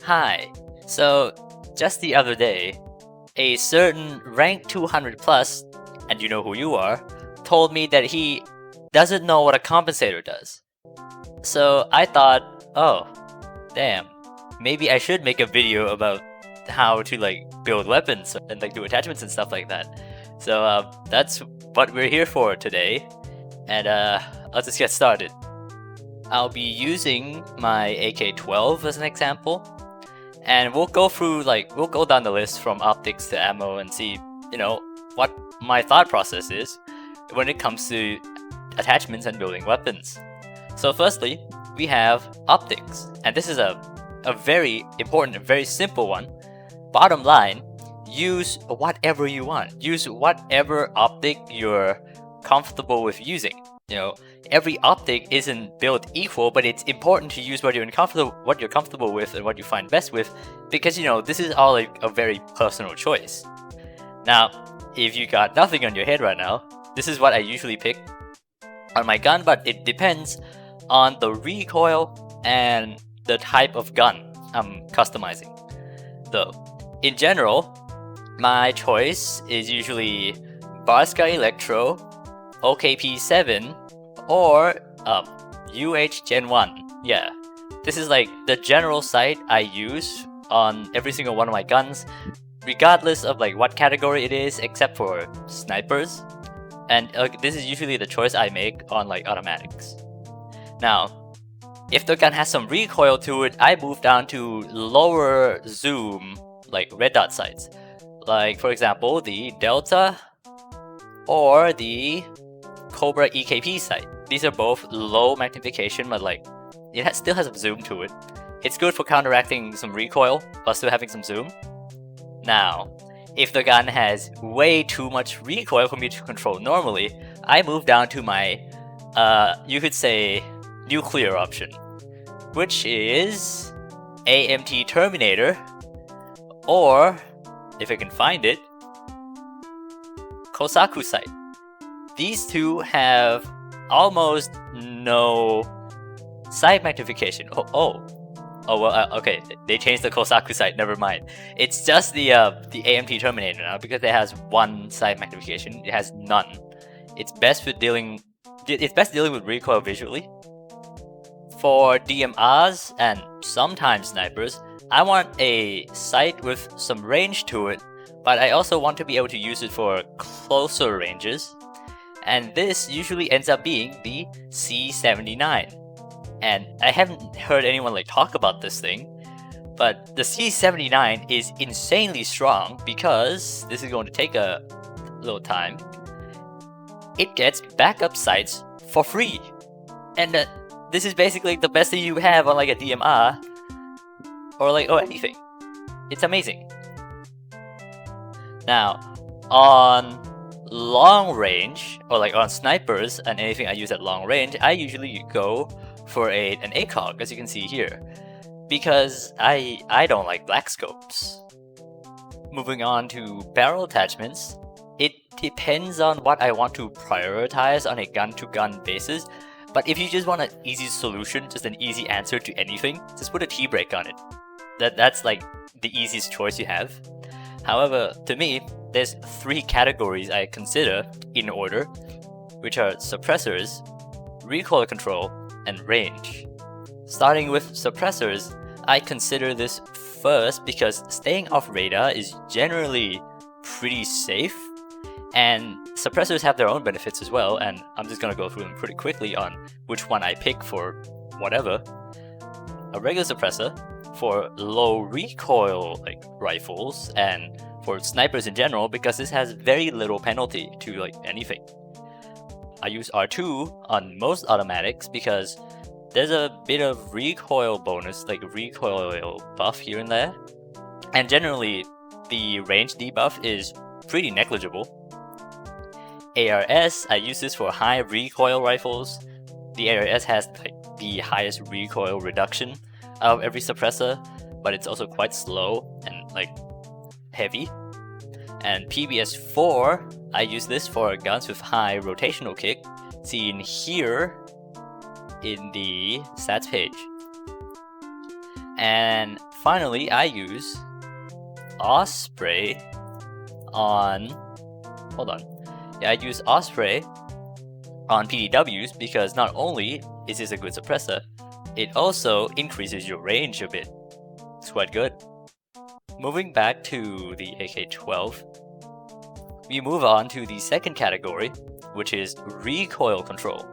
Hi. So, just the other day, a certain rank 200 plus, and you know who you are, told me that he doesn't know what a compensator does. So I thought, oh, damn, maybe I should make a video about how to build weapons and do attachments and stuff like that. So that's what we're here for today, and let's just get started. I'll be using my AK-12 as an example, and we'll go through we'll go down the list from optics to ammo and see, what my thought process is when it comes to attachments and building weapons. So firstly, we have optics, and this is a very important and very simple one. Bottom line, use whatever you want. Use whatever optic you're comfortable with using. Every optic isn't built equal, but it's important to use what you're comfortable with and what you find best with, because this is all a very personal choice. Now, if you got nothing on your head right now, this is what I usually pick on my gun, but it depends on the recoil and the type of gun I'm customizing. Though, in general, my choice is usually Barska Electro, OKP7, or UH Gen 1. Yeah, this is the general sight I use on every single one of my guns, regardless of what category it is, except for snipers. And this is usually the choice I make on automatics. Now, if the gun has some recoil to it, I move down to lower zoom, red dot sights. For example, the Delta or the Cobra EKP sight. These are both low magnification, but it still has a zoom to it. It's good for counteracting some recoil, but still having some zoom. Now, if the gun has way too much recoil for me to control normally, I move down to my, you could say, nuclear option, which is AMT Terminator, or, if I can find it, Kosaku sight. These two have almost no sight magnification. Okay, they changed the Kosaku sight, never mind. It's just the AMT Terminator now, because it has one sight magnification. It has none. It's best dealing with recoil visually. For DMRs and sometimes snipers, I want a sight with some range to it, but I also want to be able to use it for closer ranges. And this usually ends up being the C79. And I haven't heard anyone talk about this thing, but the C79 is insanely strong because this is going to take a little time. It gets backup sights for free, and this is basically the best thing you have on a DMR or anything. It's amazing. Now, on long range, or on snipers and anything I use at long range, I usually go for an ACOG, as you can see here, because I don't like black scopes. Moving on to barrel attachments, it depends on what I want to prioritize on a gun-to-gun basis, but if you just want an easy solution, just an easy answer to anything, just put a T-brake on it. That's the easiest choice you have. However, to me, there's 3 categories I consider in order, which are suppressors, recoil control, and range. Starting with suppressors, I consider this first because staying off radar is generally pretty safe, and suppressors have their own benefits as well, and I'm just gonna go through them pretty quickly on which one I pick for whatever. A regular suppressor for low recoil rifles, and for snipers in general, because this has very little penalty to anything. I use R2 on most automatics because there's a bit of recoil bonus, recoil buff here and there, and generally the range debuff is pretty negligible. ARS, I use this for high recoil rifles. The ARS has the highest recoil reduction out of every suppressor, but it's also quite slow and heavy. And PBS4, I use this for guns with high rotational kick, seen here in the stats page. And finally, I use Osprey on... Hold on. Yeah, I use Osprey on PDWs because not only is this a good suppressor, it also increases your range a bit. It's quite good. Moving back to the AK-12, we move on to the second category, which is recoil control.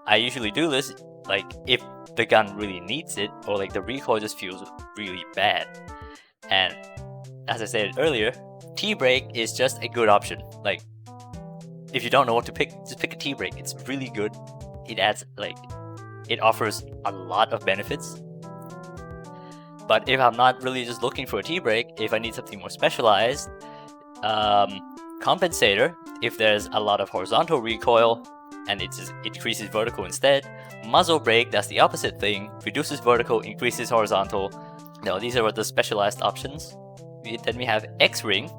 I usually do this like if the gun really needs it, or like the recoil just feels really bad. And as I said earlier, T-brake is just a good option. Like, if you don't know what to pick, just pick a T-brake. It's really good. It adds it offers a lot of benefits. But if I'm not really just looking for a T-brake, if I need something more specialized, compensator, if there's a lot of horizontal recoil and it just increases vertical instead. Muzzle brake, that's the opposite thing, reduces vertical, increases horizontal. No, these are the specialized options. Then we have X-ring,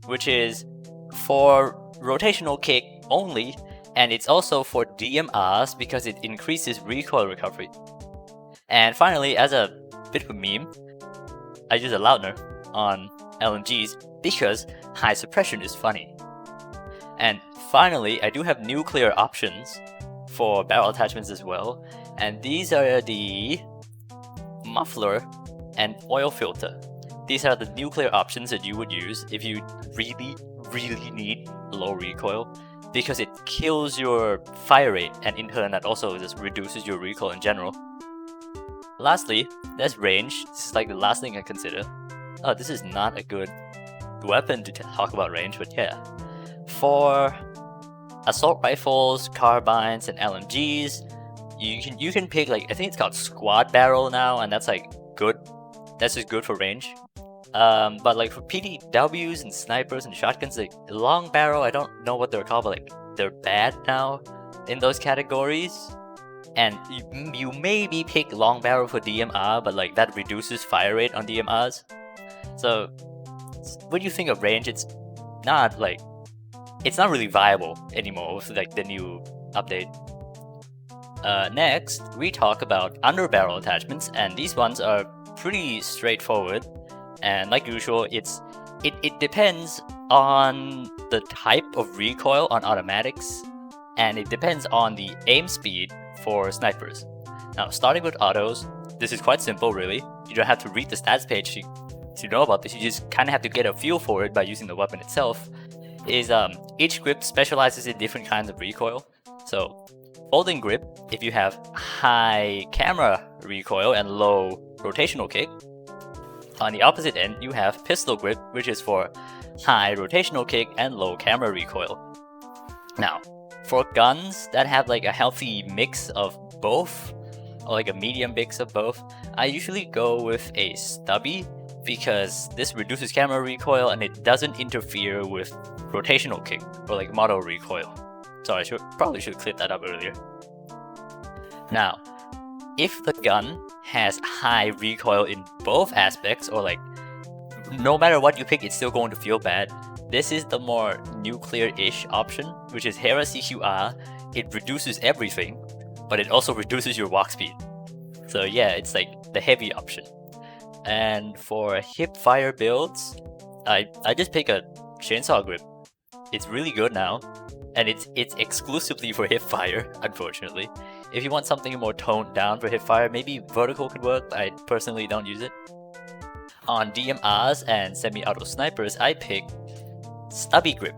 which is for rotational kick only, and it's also for DMRs because it increases recoil recovery. And finally, as a bit of a meme, I use a Lautner on LMGs because high suppression is funny. And finally, I do have nuclear options for barrel attachments as well, and these are the muffler and oil filter. These are the nuclear options that you would use if you really need low recoil, because it kills your fire rate, and in turn that also just reduces your recoil in general. Lastly, there's range. This is like the last thing I consider. Oh, this is not a good weapon to talk about range, but yeah. For assault rifles, carbines, and LMGs, you can pick like, I think it's called squad barrel now, and that's like good. That's just good for range. But like for PDWs and snipers and shotguns, like long barrel, I don't know what they're called, but like they're bad now in those categories. And you maybe pick long barrel for DMR, but like that reduces fire rate on DMRs. So when you think of range, it's not really viable anymore with like the new update. Next, we talk about under barrel attachments, and these ones are pretty straightforward. And like usual, it depends on the type of recoil on automatics, and it depends on the aim speed for snipers. Now, starting with autos, this is quite simple really. You don't have to read the stats page to know about this. You just kind of have to get a feel for it by using the weapon itself. Each grip specializes in different kinds of recoil. So folding grip, if you have high camera recoil and low rotational kick. On the opposite end, you have pistol grip, which is for high rotational kick and low camera recoil. Now, for guns that have like a healthy mix of both, or like a medium mix of both, I usually go with a stubby because this reduces camera recoil and it doesn't interfere with rotational kick or like model recoil. Sorry, probably should have cleared that up earlier. Now, if the gun has high recoil in both aspects, or like no matter what you pick, it's still going to feel bad, this is the more nuclear-ish option, which is Hera CQR. It reduces everything, but it also reduces your walk speed. So yeah, it's like the heavy option. And for hip fire builds, I just pick a chainsaw grip. It's really good now, and it's exclusively for hip fire, unfortunately. If you want something more toned down for hip fire, maybe vertical could work, but I personally don't use it. On DMRs and semi-auto snipers, I pick stubby grip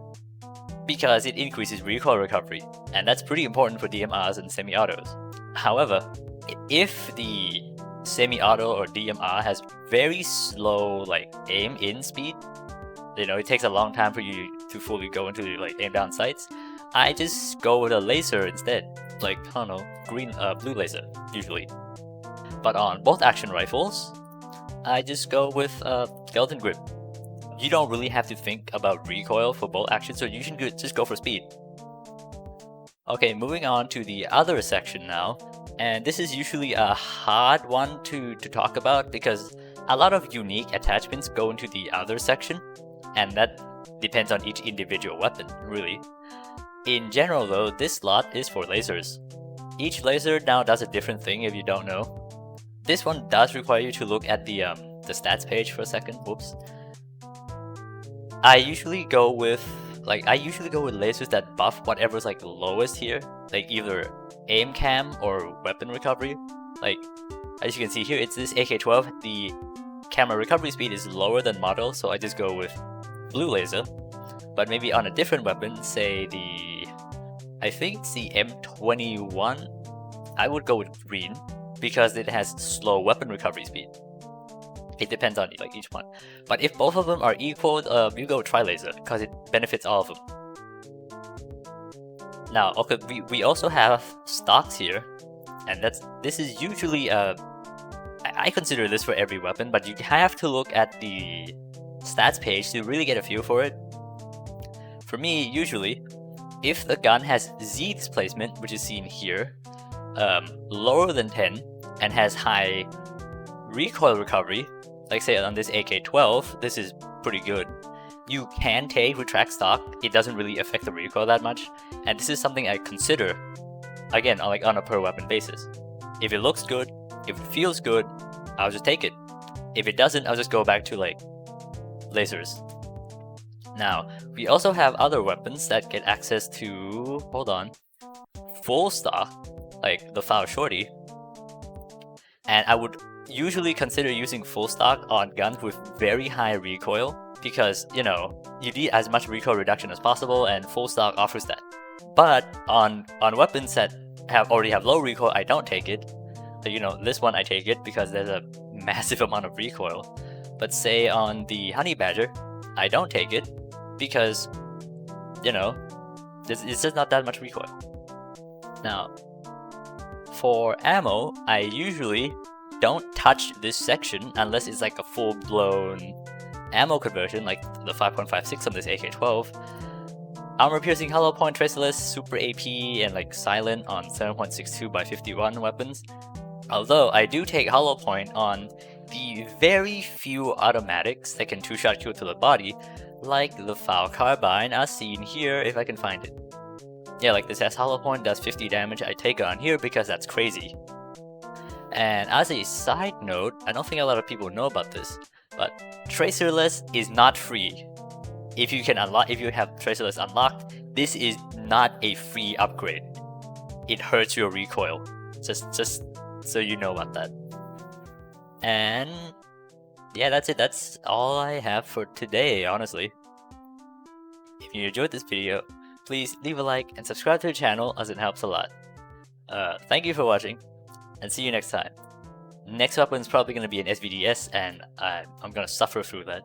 because it increases recoil recovery, and that's pretty important for DMRs and semi-autos. However, if the semi-auto or DMR has very slow like aim in speed, you know, it takes a long time for you to fully go into like aim down sights, I just go with a laser instead, like, I don't know, blue laser usually. But on bolt action rifles, I just go with skeleton grip. You don't really have to think about recoil for bolt action, so you can just go for speed. Okay, moving on to the other section now, and this is usually a hard one to talk about because a lot of unique attachments go into the other section, and that depends on each individual weapon, really. In general though, this slot is for lasers. Each laser now does a different thing if you don't know. this one does require you to look at the stats page for a second. Whoops. I usually go with lasers that buff whatever's like lowest here, like either aim cam or weapon recovery. Like as you can see here, it's this AK-12. The camera recovery speed is lower than model, so I just go with blue laser. But maybe on a different weapon, say I think it's the M21, I would go with green because it has slow weapon recovery speed. It depends on like each one. But if both of them are equal, you go tri-laser because it benefits all of them. Now, okay, we also have stocks here, and this is usually I consider this for every weapon, but you have to look at the stats page to really get a feel for it. For me, usually, if the gun has Z displacement, which is seen here, lower than 10, and has high recoil recovery, like say on this AK-12, this is pretty good. You can take retract stock, it doesn't really affect the recoil that much, and this is something I consider, again, on a per weapon basis. If it looks good, if it feels good, I'll just take it. If it doesn't, I'll just go back to like lasers. Now, we also have other weapons that get access to, hold on, full stock, like the FAL Shorty, and I would usually consider using full stock on guns with very high recoil because, you know, you need as much recoil reduction as possible and full stock offers that. But on weapons that already have low recoil, I don't take it. So, you know, this one I take it because there's a massive amount of recoil. But say on the Honey Badger, I don't take it because, you know, it's just not that much recoil. Now, for ammo, I usually don't touch this section unless it's like a full-blown ammo conversion, like the 5.56 on this AK-12. Armor piercing, hollow point, tracerless, super AP, and like silent on 7.62 by 51 weapons. Although I do take hollow point on the very few automatics that can two-shot kill to the body, like the FAL Carbine as seen here if I can find it. Yeah, like this has hollow point, does 50 damage, I take it on here because that's crazy. And as a side note, I don't think a lot of people know about this, but tracerless is not free. If you have tracerless unlocked, this is not a free upgrade. It hurts your recoil. Just so you know about that. And yeah, that's it. That's all I have for today, honestly. If you enjoyed this video, please leave a like and subscribe to the channel as it helps a lot. Thank you for watching, and see you next time. Next weapon is probably going to be an SVDS, and I'm going to suffer through that.